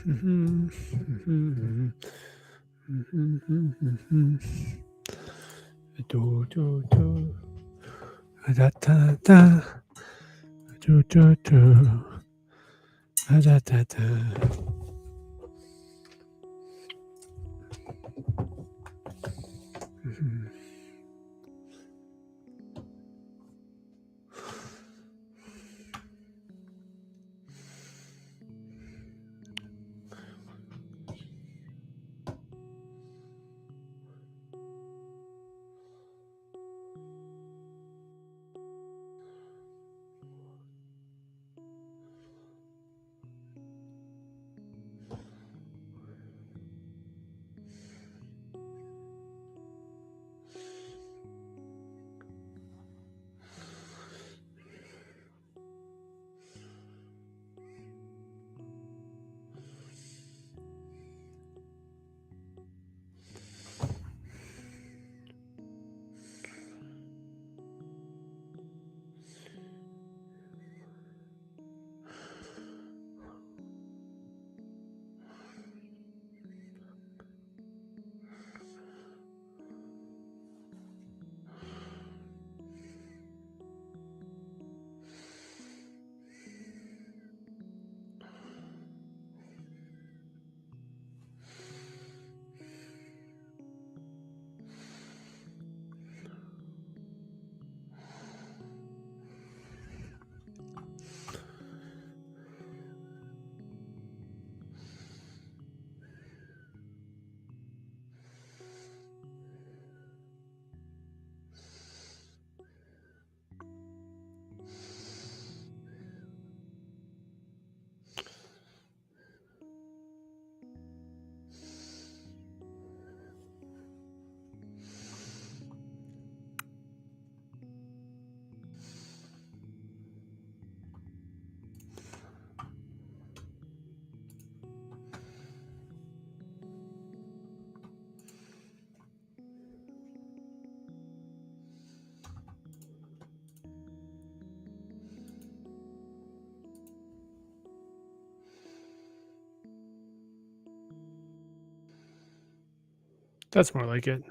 Do do do da da da do do do da da da. That's more like it.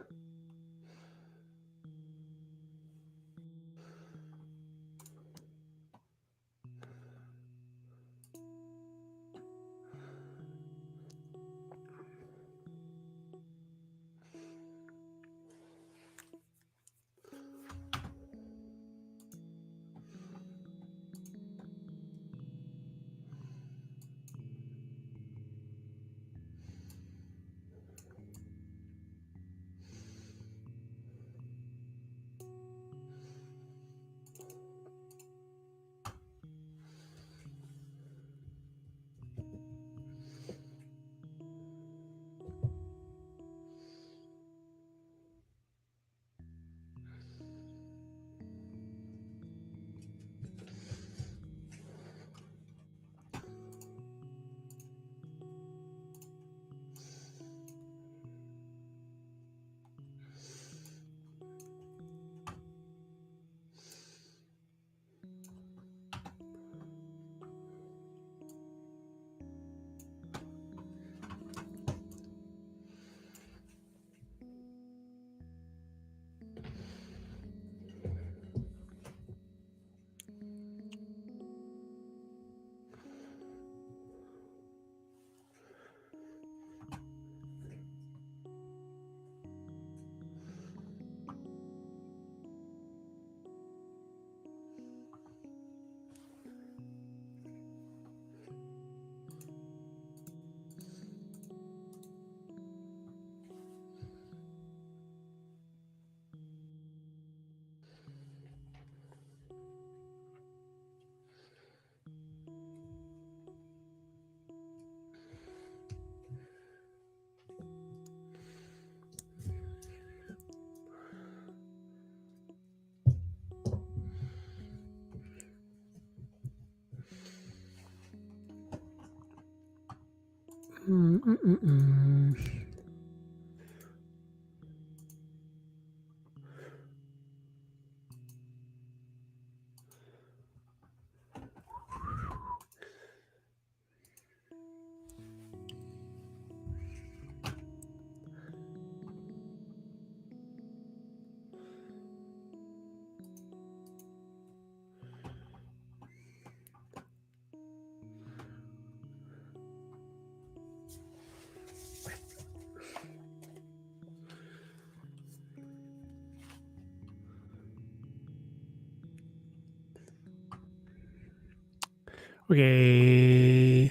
Okay,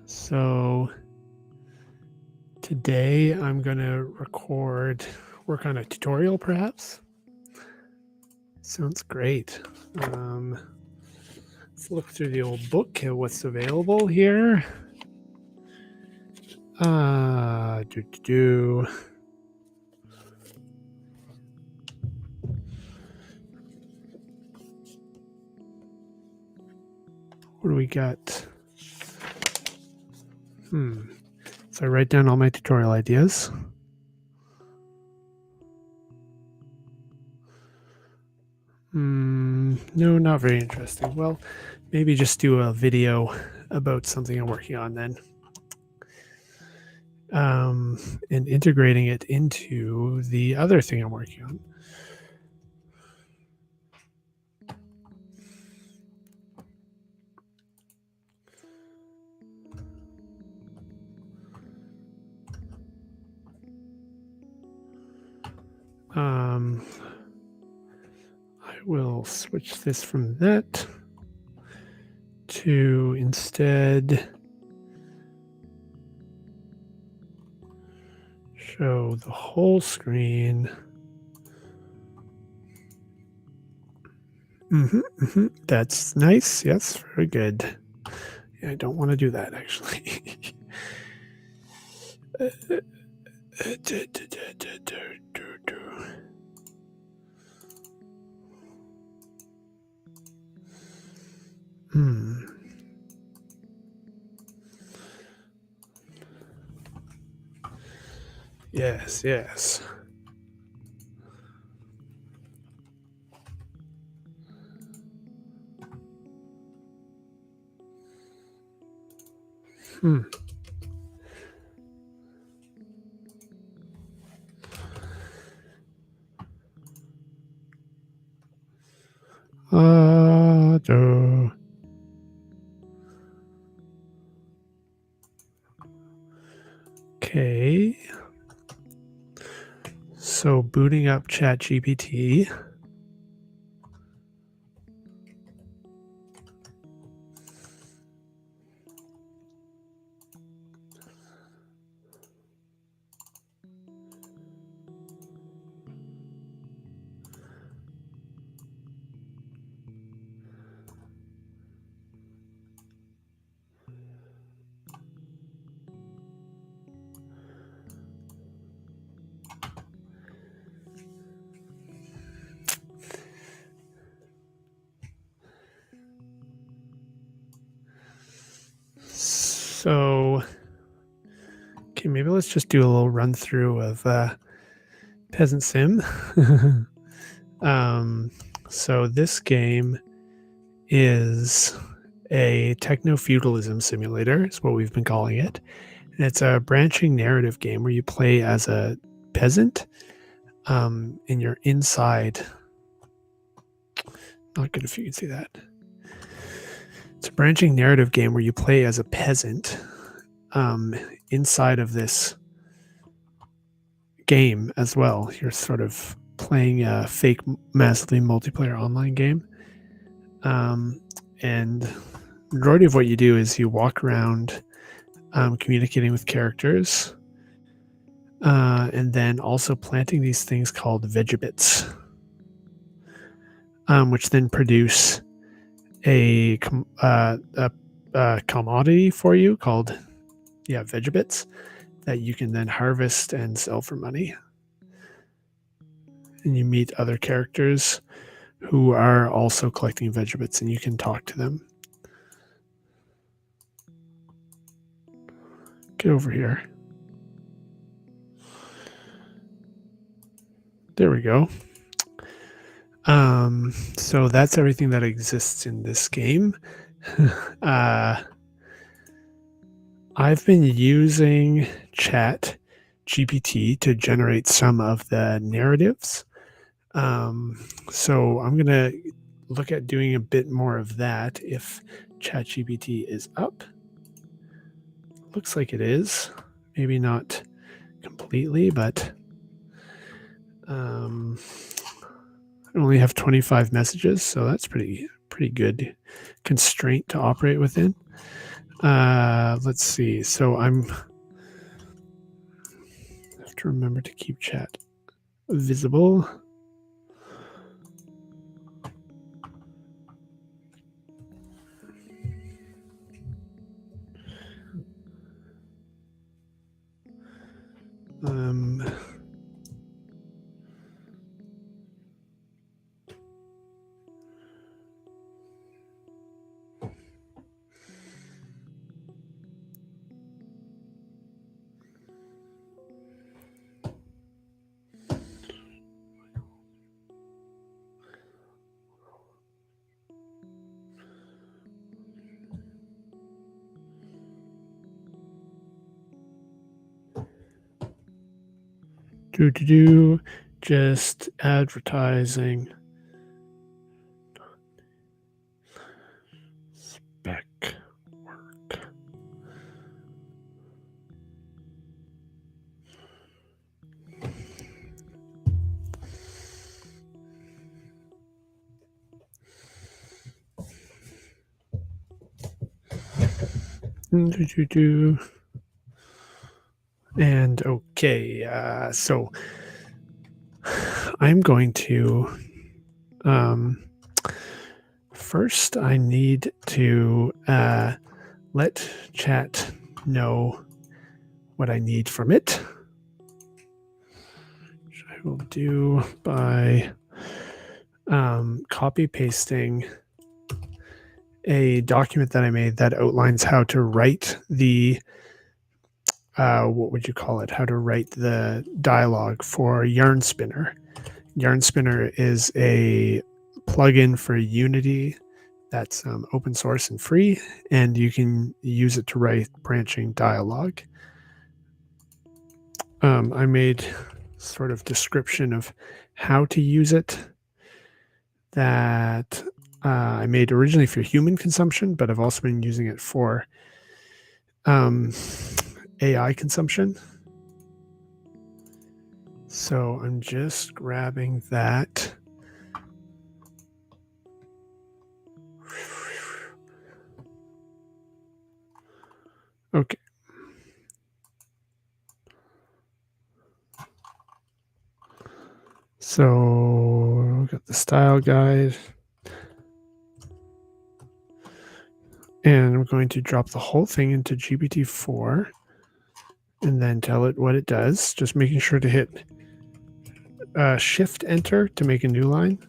so today I'm going to work on a tutorial perhaps. Sounds great. Let's look through the old book at what's available here. What do we got? So I write down all my tutorial ideas. No, not very interesting. Well, maybe just do a video about something I'm working on then. And integrating it into the other thing I'm working on. I will switch this from that to instead show the whole screen. That's nice. Yes, very good. Yeah, I don't want to do that actually. Yes. Okay. So booting up ChatGPT. So, okay, maybe let's just do a little run through of PeasantSim. So this game is a techno-feudalism simulator, is what we've been calling it. And it's a branching narrative game where you play as a peasant, and you're inside. Not good if you can see that. It's a branching narrative game where you play as a peasant inside of this game as well. You're sort of playing a fake, massively multiplayer online game. And the majority of what you do is you walk around communicating with characters, and then also planting these things called vegabits, which then produce a commodity for you called vegabits that you can then harvest and sell for money. And you meet other characters who are also collecting vegabits, and you can talk to them. Get over here. There we go. So that's everything that exists in this game. I've been using ChatGPT to generate some of the narratives. So I'm going to look at doing a bit more of that if ChatGPT is up. Looks like it is. Maybe not completely, but I only have 25 messages, so that's pretty pretty good constraint to operate within. Let's see. So I have to remember to keep chat visible. Just advertising. Spec work. And okay, so I'm going to first I need to let chat know what I need from it, which I will do by copy pasting a document that I made that outlines how to write the what would you call it? How to write the dialogue for Yarnspinner. Yarnspinner is a plugin for Unity that's open source and free, and you can use it to write branching dialogue. I made sort of description of how to use it that I made originally for human consumption, but I've also been using it for AI consumption. So I'm just grabbing that. Okay. So got the style guide. And I'm going to drop the whole thing into GPT-4 and then tell it what it does, just making sure to hit Shift Enter to make a new line.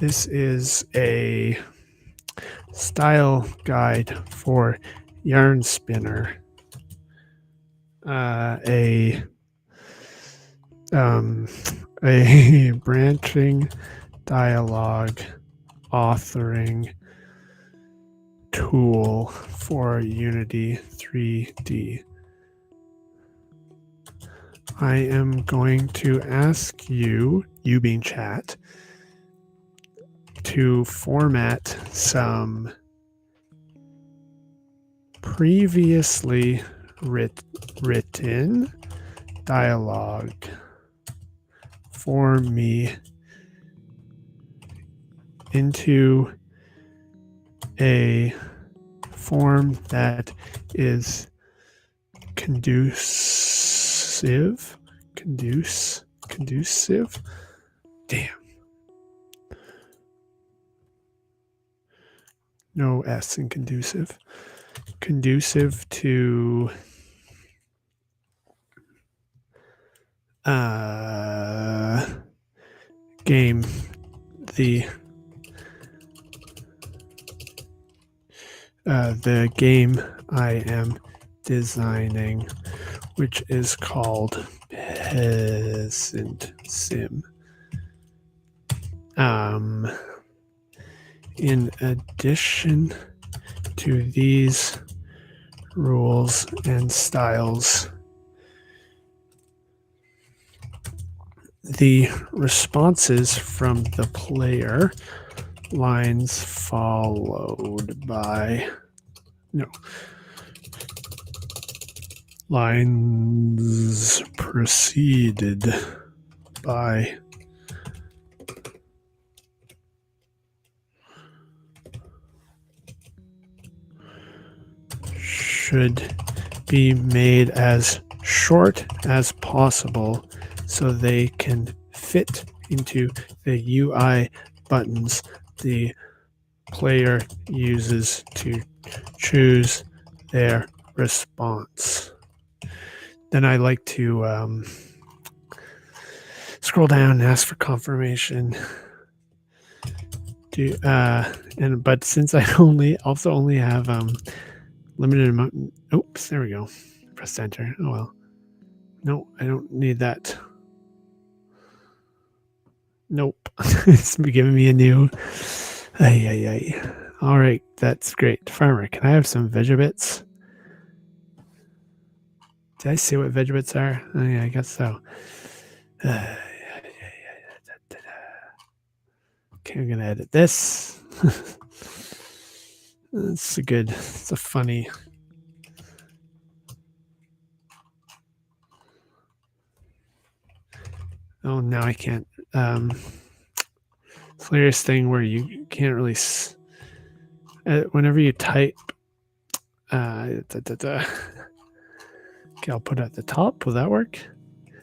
This is a style guide for Yarnspinner, a branching dialogue authoring tool for Unity3D. I am going to ask you being chat, to format some previously written dialogue for me into a form that is conducive. Damn. No S in conducive. Conducive to game. The game I am designing, which is called PeasantSim. In addition to these rules and styles, the responses from the player, lines followed by lines preceded by should be made as short as possible so they can fit into the UI buttons the player uses to choose their response. Then I like to scroll down and ask for confirmation. But since I also only have limited amount. Oops, there we go. Press enter. Oh well. No, I don't need that. Nope. It's giving me a new. Ay. All right, that's great. Farmer, can I have some Vegabits? Did I say what Vegabits are? Oh yeah, I guess so. Okay, I'm gonna edit this. It's a funny. Oh, now I can't. It's hilarious thing where you can't really. Whenever you type. Okay, I'll put it at the top. Will that work?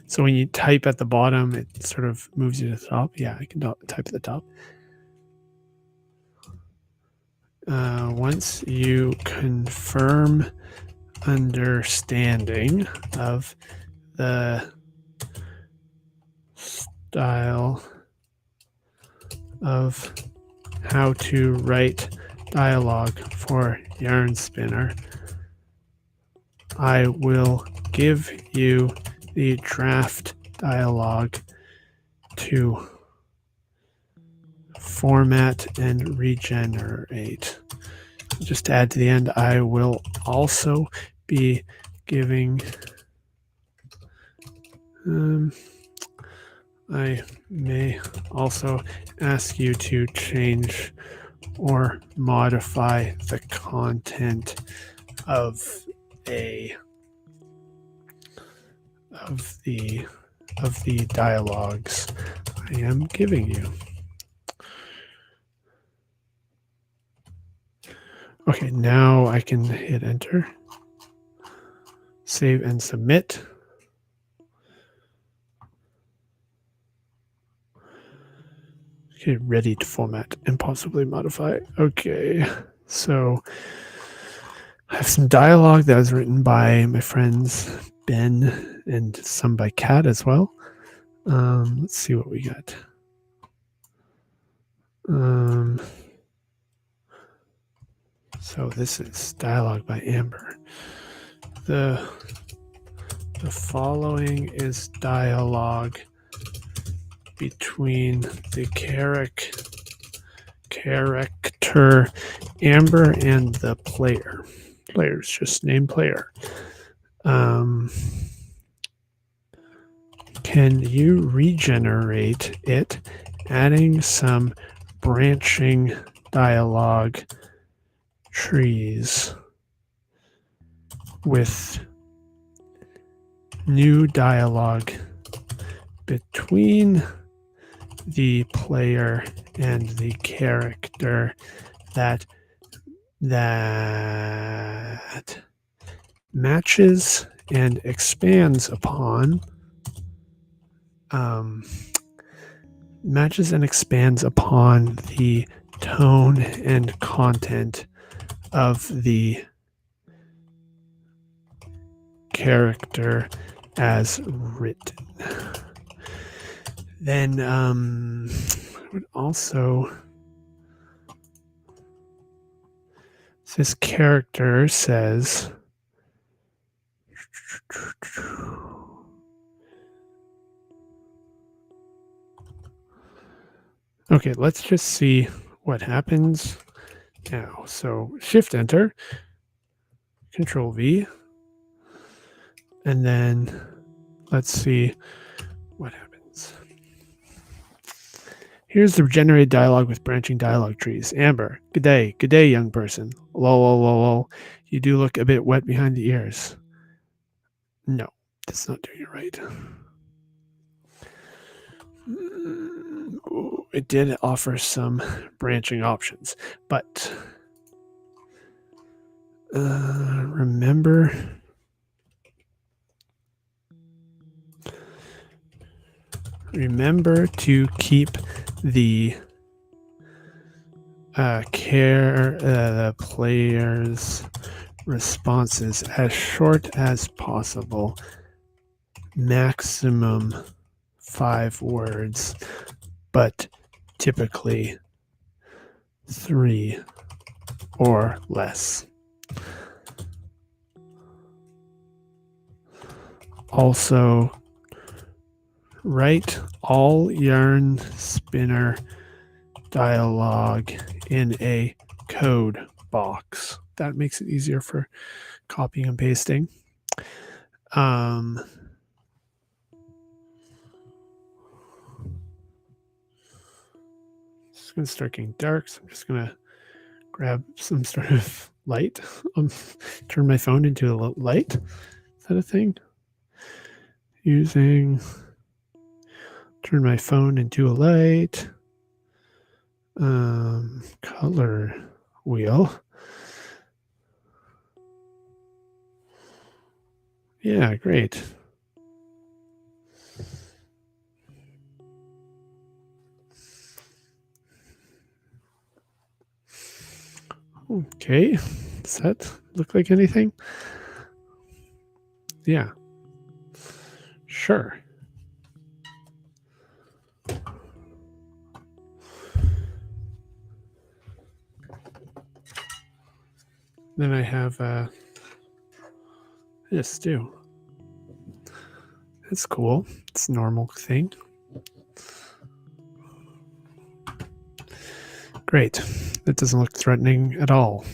So when you type at the bottom, it sort of moves you to the top. Yeah, I can type at the top. Once you confirm understanding of the style of how to write dialogue for Yarnspinner, I will give you the draft dialogue to format and regenerate. Just to add to the end, I will also be giving I may also ask you to change or modify the content of the dialogues I am giving you. Okay, now I can hit enter, save and submit. Okay, ready to format and possibly modify. Okay, so I have some dialogue that was written by my friends Ben and some by Kat as well. Let's see what we got. So this is dialogue by Amber. The following is dialogue between the character Amber and the player. Player's just named player. Can you regenerate it, adding some branching dialogue trees with new dialogue between the player and the character that matches and expands upon the tone and content of the character as written. Then would also, this character says okay, let's just see what happens now. So shift enter, control V, and then let's see what happens. Here's the generated dialogue with branching dialogue trees. Amber, good day, young person. Lol. You do look a bit wet behind the ears. No, that's not doing it right. It did offer some branching options, but remember to keep the the player's responses as short as possible, maximum 5 words, but typically 3 or less. Also, write all Yarnspinner dialogue in a code box. That makes it easier for copying and pasting. It's going to start getting dark, so I'm just going to grab some sort of light. Turn my phone into a light. Is that a thing? Turn my phone into a light. Color wheel. Yeah, great. Okay, does that look like anything? Yeah, sure. Then I have this too. That's cool. It's a normal thing. Great. That doesn't look threatening at all.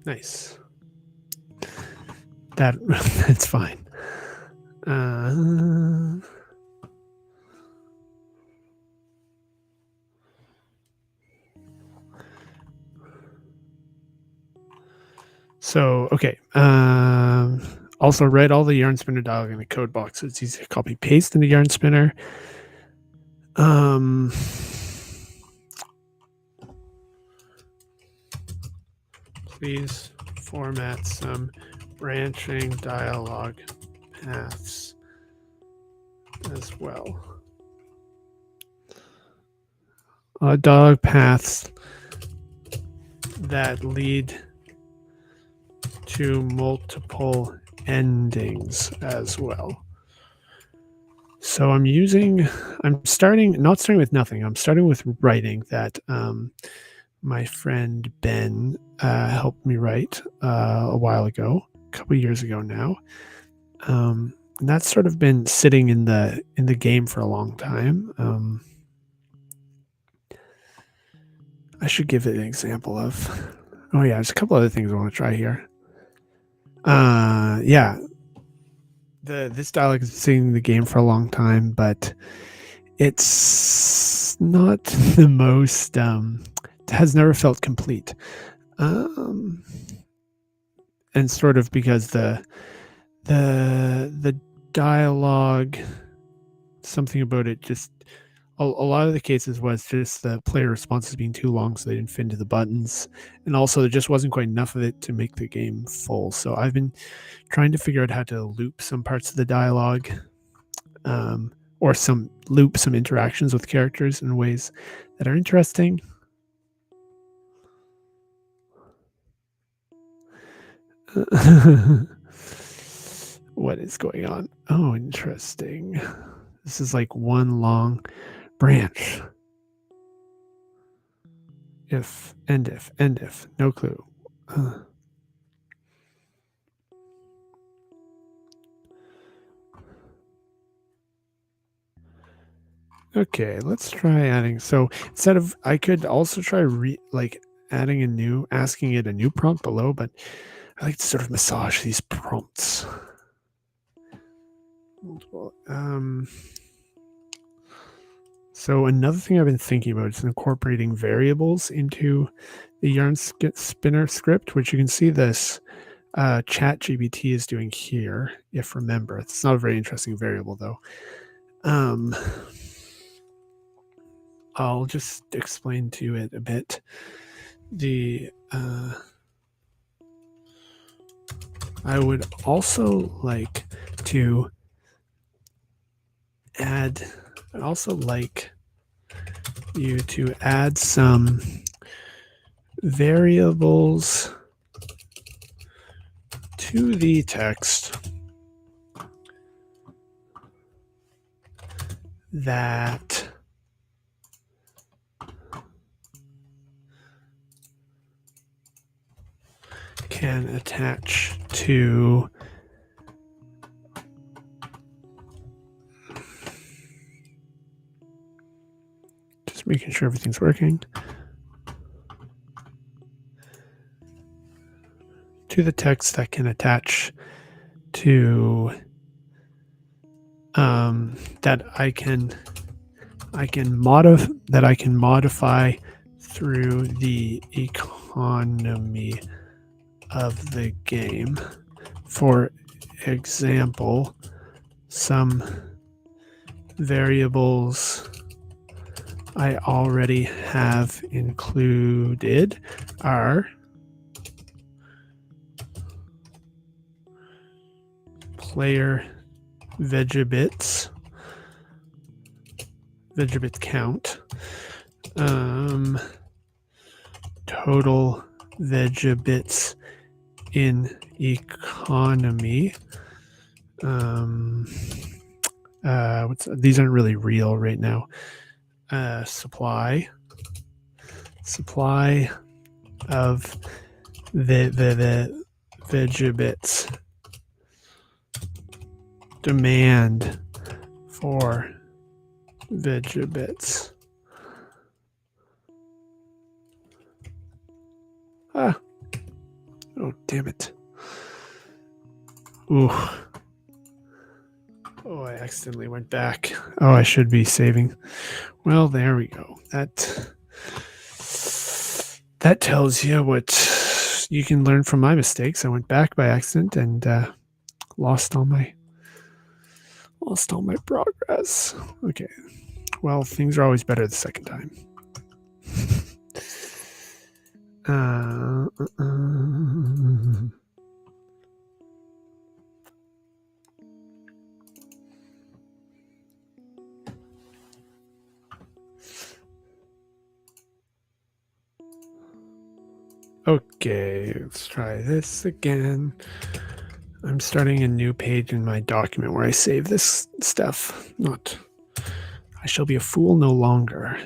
Nice. That's fine. So, okay. Also, write all the Yarnspinner dialogue in the code box. So it's easy to copy paste into Yarnspinner. Please format some branching dialogue paths as well. Dialogue paths that lead to multiple endings as well. So I'm not starting with nothing. I'm starting with writing that my friend Ben helped me write a while ago, a couple years ago now. And that's sort of been sitting in the game for a long time. I should give it an example of. Oh yeah, there's a couple other things I want to try here. Yeah, this dialogue has been sitting in the game for a long time, but it's not the most. Has never felt complete, and sort of because the dialogue, something about it just a lot of the cases was just the player responses being too long, so they didn't fit into the buttons, and also there just wasn't quite enough of it to make the game full. So I've been trying to figure out how to loop some parts of the dialogue, or loop some interactions with characters in ways that are interesting. What is going on? Oh, interesting. This is like one long branch. If, no clue. Okay, let's try adding. So instead of, I could also try asking it a new prompt below, but I like to sort of massage these prompts. So another thing I've been thinking about is incorporating variables into the Yarnspinner script, which you can see this ChatGPT is doing here, if remember. It's not a very interesting variable, though. I'll just explain to it a bit. I would also like to add, I'd also like you to add some variables to the text that can attach to just making sure everything's working, to the text that can attach to that I can modify through the economy of the game. For example, some variables I already have included are player vegabit count, total vegabits in economy. These aren't really real right now. Supply of the vegabits, demand for vegabits. Oh, damn it. Ooh. Oh, I accidentally went back. Oh, I should be saving. Well, there we go. That tells you what you can learn from my mistakes. I went back by accident and lost all my progress. Okay. Well, things are always better the second time. Okay, let's try this again. I'm starting a new page in my document where I save this stuff. I shall be a fool no longer.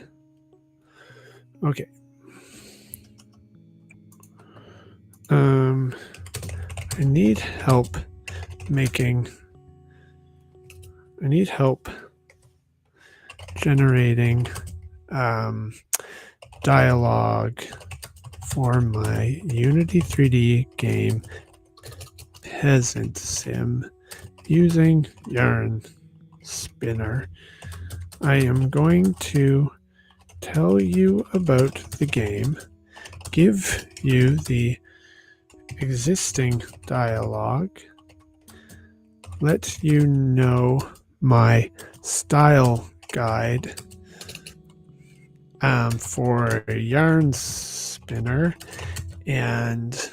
Okay. I need help generating dialogue for my Unity3D game PeasantSim using Yarnspinner. I am going to tell you about the game, give you the existing dialogue, let you know my style guide for Yarnspinner, and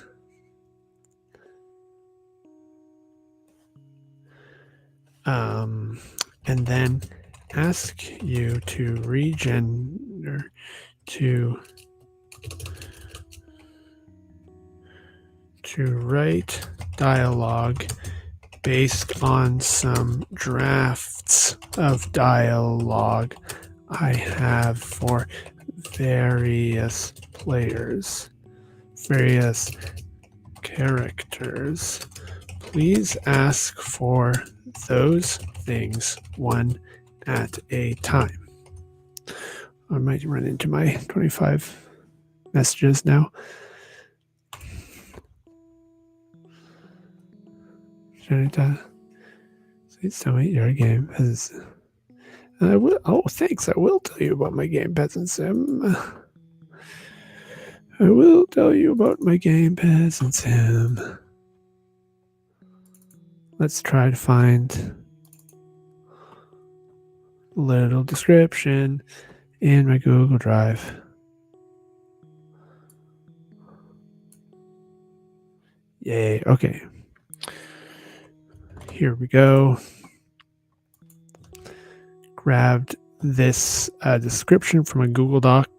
then ask you to write dialogue based on some drafts of dialogue I have for various players, various characters. Please ask for those things one at a time. I might run into my 25 messages now. Please tell me your game has. I will. Oh, thanks. I will tell you about my game, PeasantSim. I will tell you about my game, PeasantSim. Let's try to find a little description. in my Google Drive. Yay. Okay. Here we go. Grabbed this description from a Google Doc.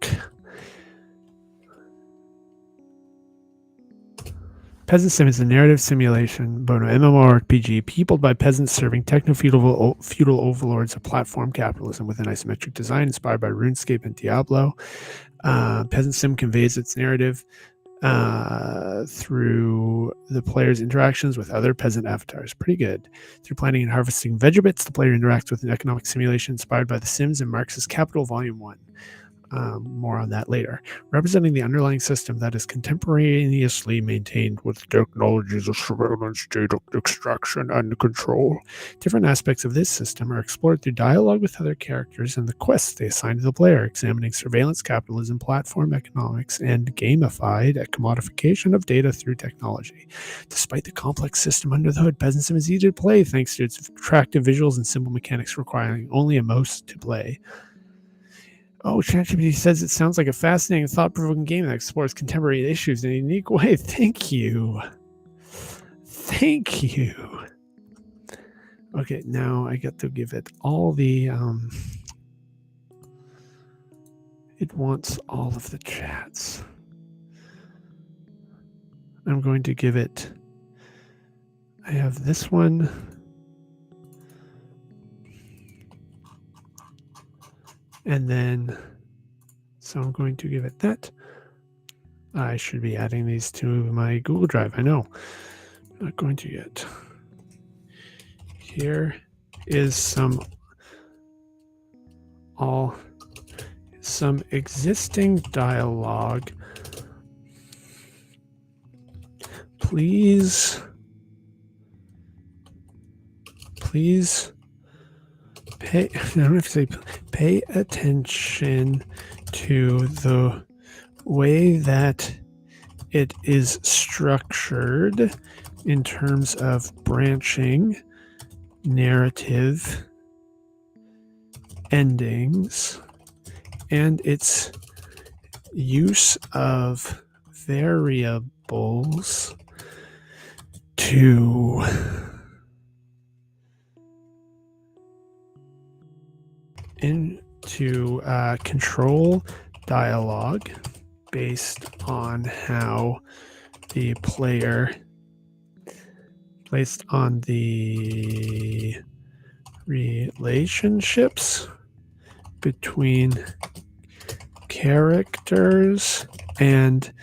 PeasantSim is a narrative simulation about an MMORPG peopled by peasants serving techno-feudal overlords of platform capitalism with an isometric design inspired by RuneScape and Diablo. PeasantSim conveys its narrative through the player's interactions with other peasant avatars. Pretty good. Through planting and harvesting Vegabits, the player interacts with an economic simulation inspired by The Sims and Marx's Capital Volume 1. More on that later. Representing the underlying system that is contemporaneously maintained with technologies of surveillance, data extraction, and control. Different aspects of this system are explored through dialogue with other characters and the quests they assign to the player, examining surveillance capitalism, platform economics, and gamified commodification of data through technology. Despite the complex system under the hood, PeasantSim is easy to play thanks to its attractive visuals and simple mechanics requiring only a mouse to play. Oh, ChatGPT says it sounds like a fascinating, thought-provoking game that explores contemporary issues in a unique way. Thank you. Thank you. Okay, now I get to give it all the... it wants all of the chats. I'm going to give it... I have this one. And then... So I'm going to give it that. I should be adding these to my Google Drive. I know. I'm not going to yet. Here is some existing dialogue. Please pay, I don't have to say, pay attention to the way that it is structured in terms of branching, narrative, endings, and its use of variables to control dialogue based on how the player, based on the relationships between characters and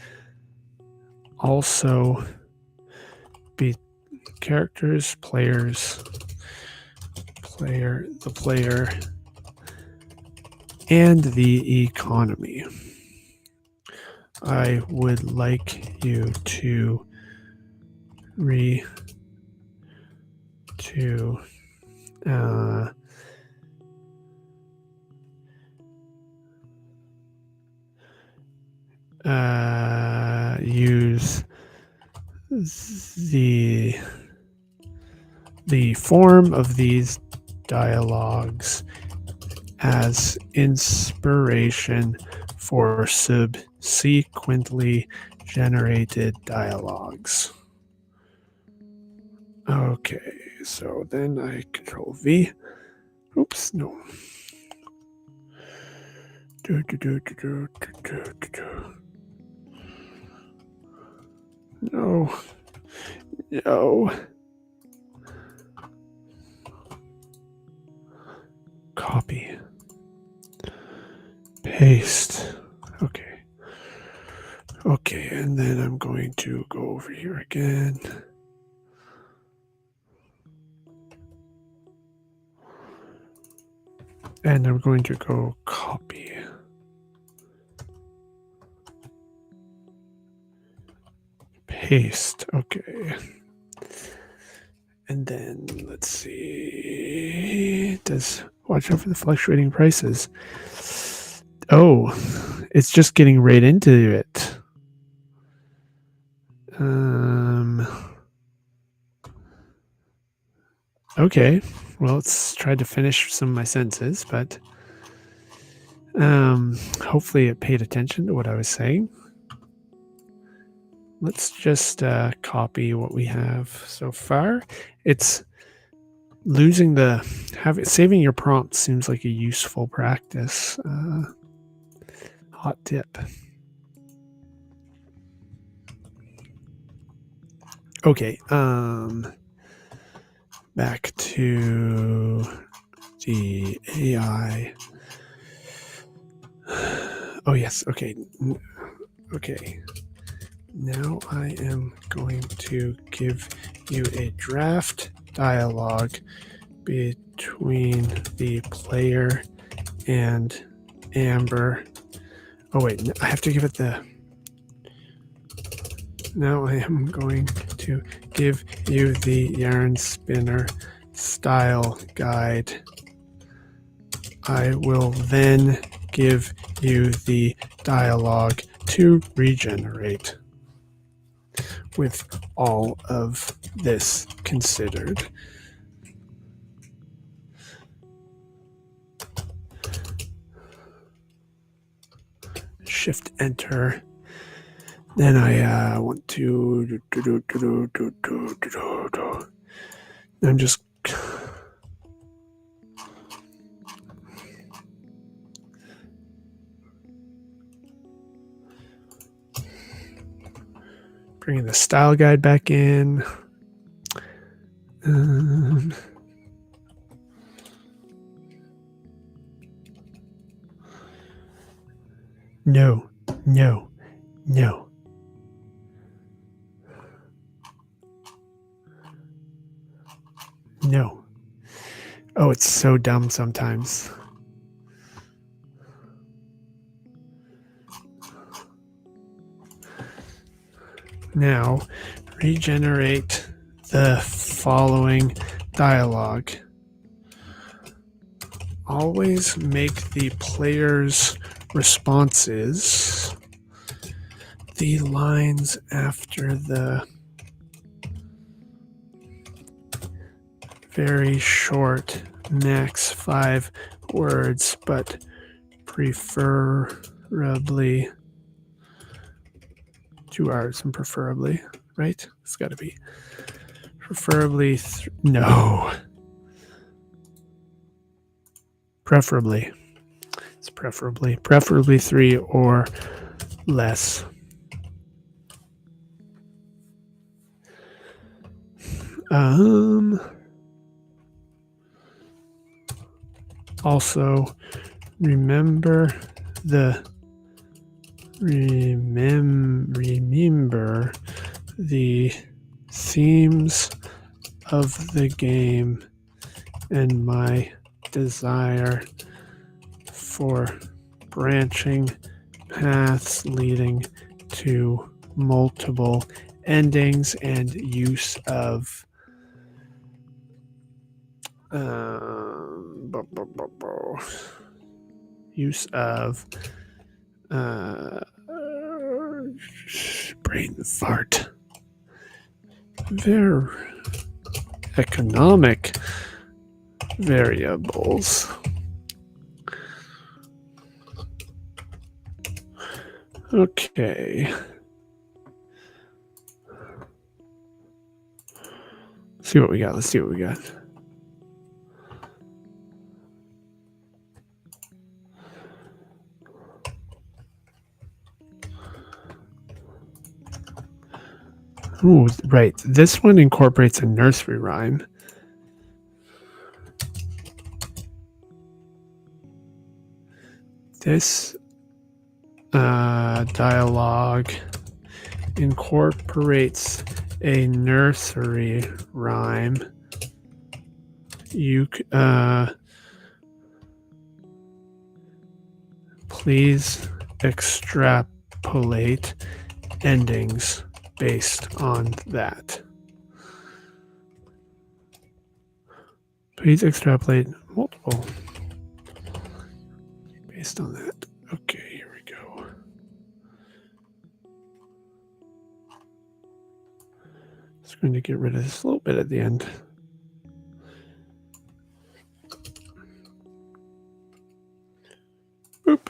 also characters, players, the player, and the economy. I would like you to use the form of these dialogues as inspiration for subsequently generated dialogues. Okay, so then I Control V. Oops, no. No. No. Copy. Paste. Okay. Okay, and then I'm going to go over here again. And I'm going to go copy. Paste. Okay. And then let's see. Watch out for the fluctuating prices. Oh, it's just getting right into it. Okay. Well, let's try to finish some of my sentences, but Hopefully it paid attention to what I was saying. Let's just copy what we have so far. It's saving your prompt seems like a useful practice. Hot tip. Okay, back to the AI. Oh yes, okay. Okay. Now I am going to give you a draft dialogue between the player and Amber. Oh wait, I have to give it the... Now I am going to give you the Yarnspinner style guide. I will then give you the dialogue to regenerate. With all of this considered. Shift Enter. Then I want to... I'm just... bringing the style guide back in. No, no, no. No. Oh, it's so dumb sometimes. Now, regenerate the following dialogue. Always make the player's responses the lines after the very short, max 5 words, but preferably 2 R's and preferably, right? It's got to be preferably no. Preferably. It's preferably 3 or less. Also, remember the themes of the game and my desire for branching paths leading to multiple endings and use of brain fart. Economic variables. Okay. Let's see what we got. Ooh, right. This one incorporates a nursery rhyme. This dialogue incorporates a nursery rhyme. You please extrapolate endings based on that. Please extrapolate multiple based on that. Okay, here we go. Just going to get rid of this little bit at the end. Boop.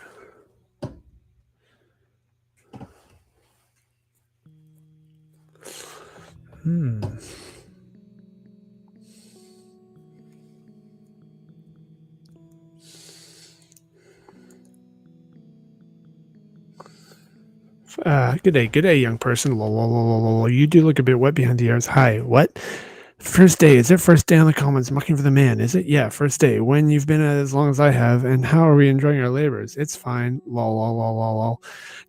Good day, young person. You do look a bit wet behind the ears. Hi, what? First day. Is it first day on the comments? Mucking for the man. Is it? Yeah, first day. When you've been at it as long as I have, and how are we enjoying our labors? It's fine. Lol.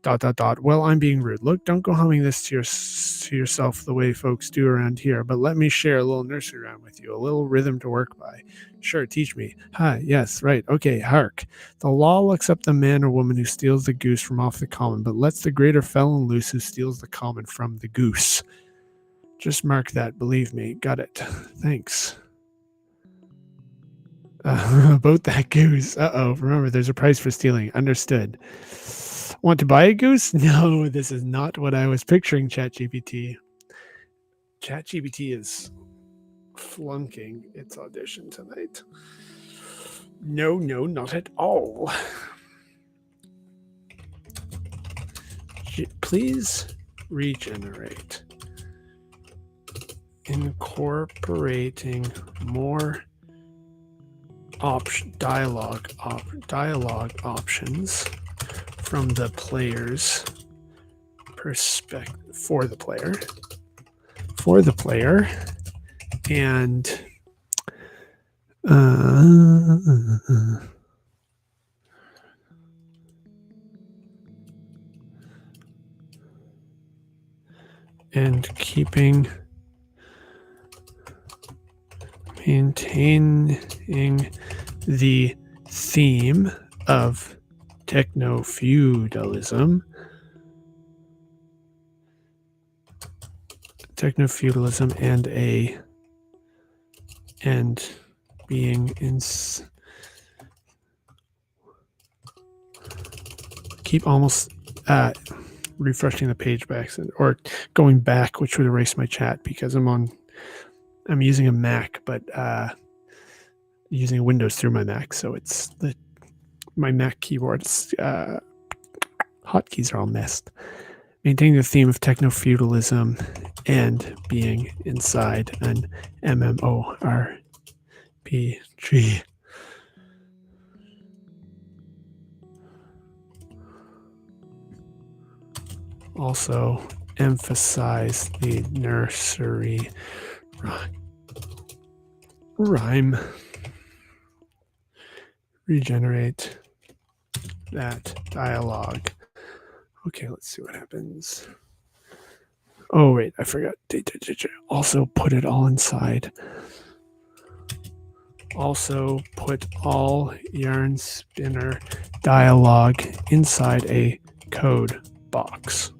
Dot. Well, I'm being rude. Look, don't go humming this to yourself the way folks do around here, but let me share a little nursery rhyme with you, a little rhythm to work by. Sure, teach me. Hi, yes, right. Okay, hark. The law looks up the man or woman who steals the goose from off the common, but lets the greater felon loose who steals the common from the goose. Just mark that, believe me. Got it. Thanks. About that goose. Uh-oh. Remember, there's a price for stealing. Understood. Want to buy a goose? No, this is not what I was picturing, ChatGPT. ChatGPT is flunking its audition tonight. No, not at all. Please regenerate. Incorporating more dialogue options from the player's perspective for the player and maintaining the theme of techno-feudalism and being in keep almost refreshing the page back or going back, which would erase my chat because I'm using a Mac, but using Windows through my Mac, so it's my Mac keyboard's hotkeys are all messed. Maintaining the theme of techno-feudalism and being inside an MMORPG. Also, emphasize the nursery rhyme. Regenerate that dialogue. Okay, let's see what happens. Oh, wait, I forgot. Also put it all inside. Also put all Yarnspinner dialogue inside a code box.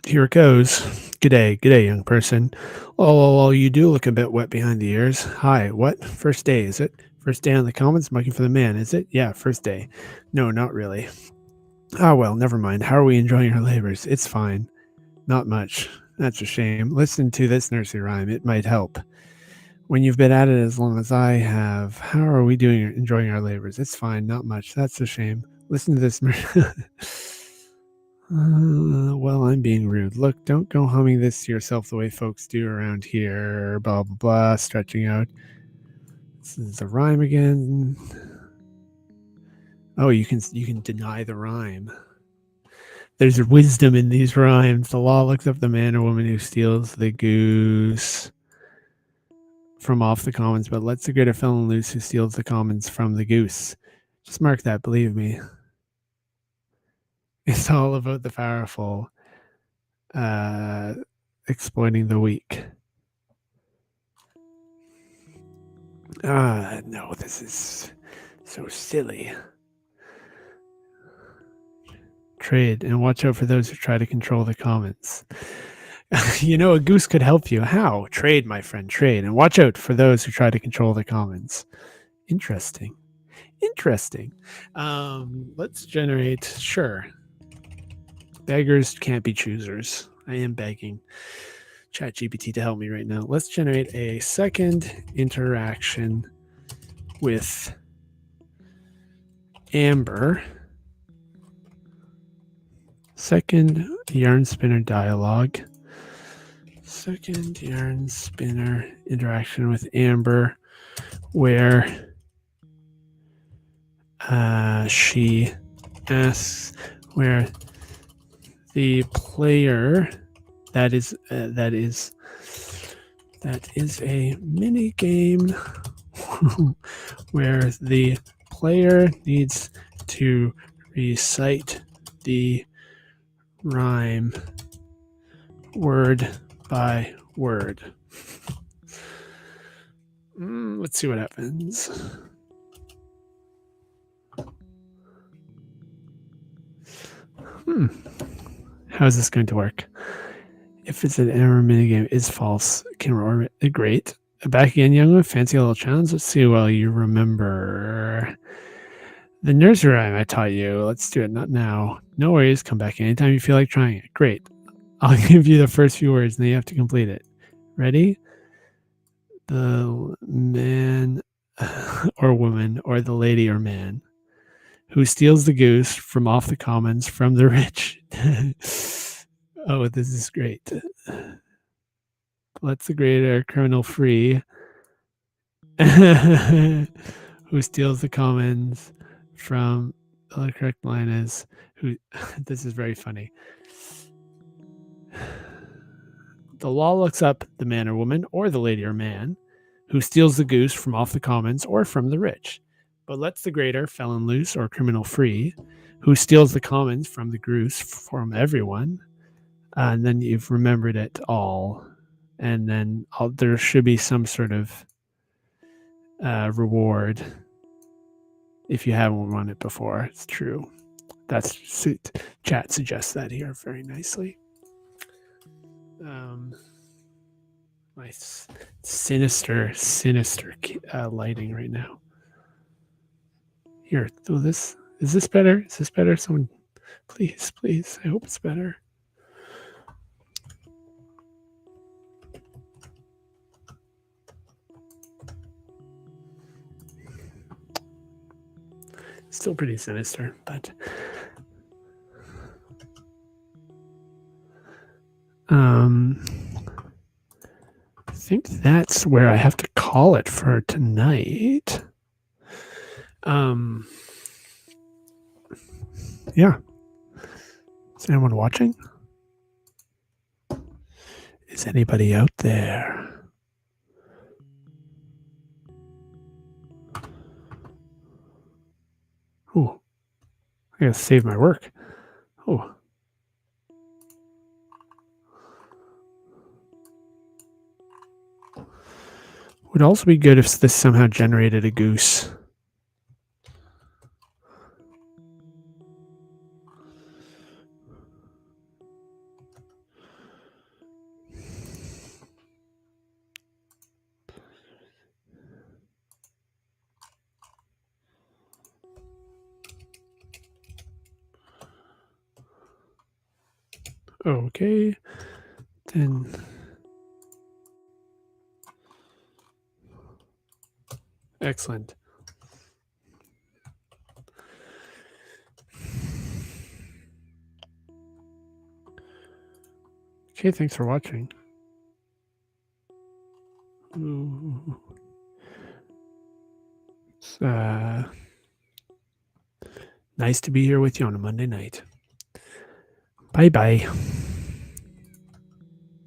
Here it goes. Good day, young person. Oh, you do look a bit wet behind the ears. Hi, what? First day, is it? First day on the comments, mucking for the man, is it? Yeah, first day. No, not really. Ah, well, never mind. How are we enjoying our labors? It's fine. Not much. That's a shame. Listen to this nursery rhyme. It might help. When you've been at it as long as I have, how are we enjoying our labors? It's fine. Not much. That's a shame. Listen to this. Well, I'm being rude. Look, don't go humming this to yourself the way folks do around here. Blah, blah, blah. Stretching out. This is a rhyme again. Oh, you can deny the rhyme. There's wisdom in these rhymes. The law looks up the man or woman who steals the goose from off the commons, but lets the greater felon loose who steals the commons from the goose. Just mark that, believe me. It's all about the powerful exploiting the weak. No, this is so silly. Trade and watch out for those who try to control the commons. A goose could help you. How? Trade, my friend, trade. And watch out for those who try to control the commons. Interesting. Let's generate, sure. Beggars can't be choosers. I am begging ChatGPT to help me right now. Let's generate a second interaction with Amber. Second Yarnspinner dialogue Second Yarnspinner interaction with Amber, where she asks where the player that is a mini game where the player needs to recite the rhyme word by word. Let's see what happens. How is this going to work? If it's an error minigame is false, camera orbit, great. Back again, young one. Fancy little challenge. Let's see how well you remember. The nursery rhyme I taught you. Let's do it. Not now. No worries. Come back anytime you feel like trying it. Great. I'll give you the first few words and then you have to complete it. Ready? The man or woman or the lady or man who steals the goose from off the commons from the rich. Oh, this is great. Lets the greater criminal free. Who steals the commons from the correct line is who. This is very funny. The law looks up the man or woman or the lady or man who steals the goose from off the commons or from the rich, but lets the greater felon loose or criminal free, who steals the commons from the goose from everyone. And then you've remembered it all. And then there should be some sort of reward if you haven't won it before. It's true. That's chat suggests that here very nicely. My sinister lighting right now. Here, do this. Is this better? Is this better? Someone, please. I hope it's better. Still pretty sinister, but I think that's where I have to call it for tonight. Yeah. Is anyone watching? Is anybody out there? Oh, I gotta save my work. Oh. Would also be good if this somehow generated a goose. Okay, then excellent. Okay, thanks for watching. Ooh. It's nice to be here with you on a Monday night. Bye-bye.